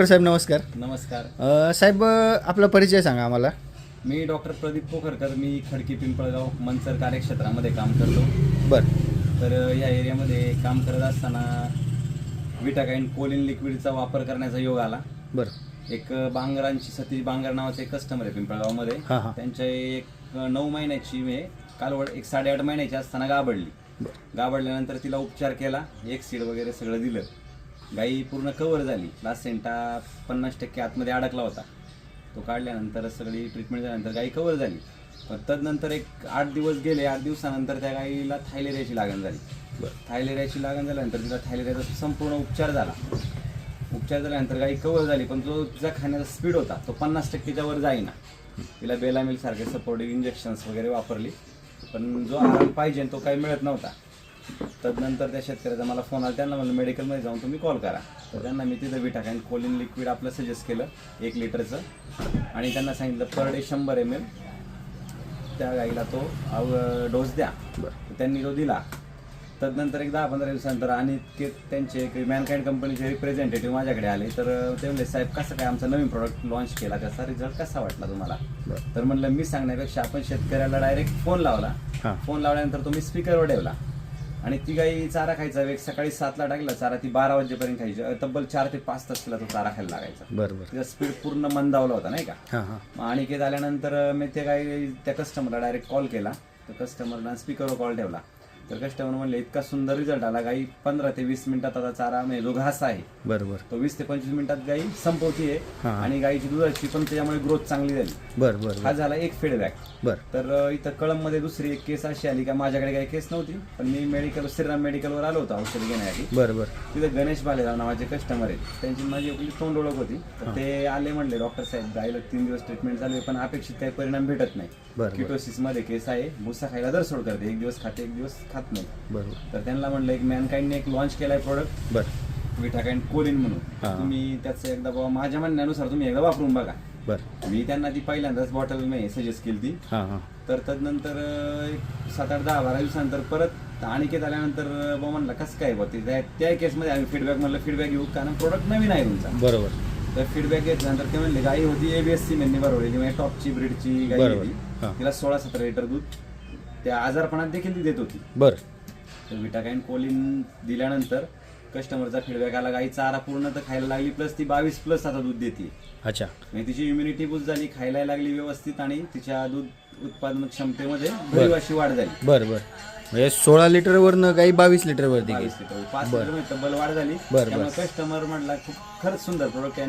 Doctor साहेब नमस्कार. नमस्कार. साहेब आपला परिचय सांगा आम्हाला. मी डॉक्टर प्रदीप पोखरकर. मी खडकी पिंपळगाव मंचर कार्यक्षेत्रामध्ये काम करतो. बरं. तर या एरियामध्ये काम करत असताना विटाकाइन कोलिन लिक्विडचा वापर करण्याचा योग आला. बरं. एक बांगरांची सतीश बांगर नावाचे एक कस्टमर आहे पिंपळगावमध्ये. त्यांच्या एक 9 महिन्याची मी कालवड एक 8.5 महिन्याची असताना गाबडली. गाबडल्यानंतर तिला उपचार केला, एक सीड वगैरे सगळं दिलं. गाई पूर्ण कव्हर झाली. लास्ट सेंटा 50% आतमध्ये अडकला होता. तो काढल्यानंतर सगळी ट्रीटमेंट झाल्यानंतर गाई कव्हर झाली. पण तदनंतर एक 8 दिवस गेले. 8 दिवसानंतर त्या गाईला थायलेरियाची लागण झाली. थायलेरियाची लागण झाल्यानंतर तिला थायलेरियाचा संपूर्ण उपचार झाला. उपचार झाल्यानंतर गाई कव्हर झाली, पण जो तिचा खाण्याचा स्पीड होता तो 50%च्या वर जाईना. तिला बेलामिल सारखे सपोर्टिव्ह इंजेक्शन्स वगैरे वापरली, पण जो आराम पाहिजे तो काही मिळत नव्हता. तदनंतर त्या शेतकऱ्याचा मला फोन आला. त्यांना म्हणलं मेडिकलमध्ये जाऊन तुम्ही कॉल करा. तर त्यांना मी तिथं विटाकाइन कोलिन लिक्विड आपलं सजेस्ट केलं 1 लिटरचं, आणि त्यांना सांगितलं पर डे 100 ml त्या गाईला तो डोस द्या. त्यांनी तो दिला. तदनंतर एक 10-15 दिवसानंतर आणि त्यांचे मॅनकाइंड कंपनीचे रिप्रेझेंटेटिव्ह माझ्याकडे आले. तर ते म्हणले साहेब कसं काय आमचा नवीन प्रॉडक्ट लॉन्च केला, त्याचा रिझल्ट कसा वाटला तुम्हाला. तर म्हणलं मी सांगण्यापेक्षा आपण शेतकऱ्याला डायरेक्ट फोन लावला. फोन लावल्यानंतर तो मी स्पीकरवर ठेवला आणि ती गाई चारा खायचा वेग सकाळी 7ला टाकला चारा, ती 12 वाजेपर्यंत खायची. तब्बल 4 ते 5 तास तिला तो चारा खायला लागायचा. बरोबर. तिचा स्पीड पूर्ण मंदावला होता नाही का. आणि ते झाल्यानंतर मी ते गाई त्या कस्टमरला डायरेक्ट कॉल केला. तर कस्टमरला स्पीकरवर कॉल ठेवला. तर कस्टमर म्हणले इतका सुंदर रिझल्ट आला. गाई 15 ते 20 मिनिटात आता चारा म्हणजे जो घास आहे बरोबर तो 20 ते 25 मिनिटात गाई संपवतीये. आणि गाईची दुधाची पण त्याच्यामुळे ग्रोथ चांगली झाली. बरोबर. हा झाला एक फीडबॅक. बरं. तर इथं कळंबमध्ये दुसरी एक केस अशी आली का माझ्याकडे काही केस नव्हती, पण मी श्रीराम मेडिकलवर आलो होतो औषध घेण्यासाठी. बरोबर. तिथे गणेश भालेराव नावाचे कस्टमर आहेत. त्यांची माझी आपली तोंड ओळख होती. तर ते आले, म्हणले डॉक्टर साहेब गाईला 3 दिवस ट्रीटमेंट चालू आहे, पण अपेक्षित काही परिणाम भेटत नाही. किटोसिस मध्ये केस आहे, भुसा खायला दर सोड करते, 1 दिवस खाते 1 दिवस खात नाही. बरोबर. तर त्यांना म्हणलं एक मॅनकाइंडने एक लॉन्च केलाय प्रोडक्ट. बरं. विटाकाइन कोलिन म्हणून. तुम्ही त्याचं एकदा बाबा माझ्या म्हणण्यानुसार तुम्ही एकदा वापरून बघा. बरं. मी त्यांना ती पहिल्यांदाच बॉटल मी सजेस्ट केली ती. तर तदनंतर 7-8-10-12 दिवसानंतर परत अनिकेत आल्यानंतर बाबा म्हणला कसं काय होते त्या केसमध्ये आम्ही फीडबॅक म्हणलं फीडबॅक घेऊ, कारण प्रोडक्ट नवीन आहे तुमचा. बरोबर. तर फीडबॅक घेतल्यानंतर ते म्हणले गाई होती ABS सिमेंटनी भरवलेली, म्हणजे टॉपची ब्रीडची गाई होती. तिला 16-17 लिटर दूध त्या आजारपणात देखील ती देत होती. बरं. तर विटाकाइन कोलिन दिल्यानंतर कस्टमरचा फीडबॅक आला, गाई चारा पूर्ण तर खायला लागली, प्लस ती 22+ आता दूध देते. अच्छा. म्हणजे तिची इम्युनिटी बूस्ट झाली, खायला लागली व्यवस्थित, आणि तिच्या दूध उत्पादन क्षमतेमध्ये भरीव अशी वाढ झाली. बरं. म्हणजे 16 लिटरवरनं काही 22 लिटरवरती 22 लिटर 5 लिटर तब्बल वाढ झाली. त्यामुळे कस्टमर म्हटला खूप खरंच सुंदर प्रोडक्ट आहे.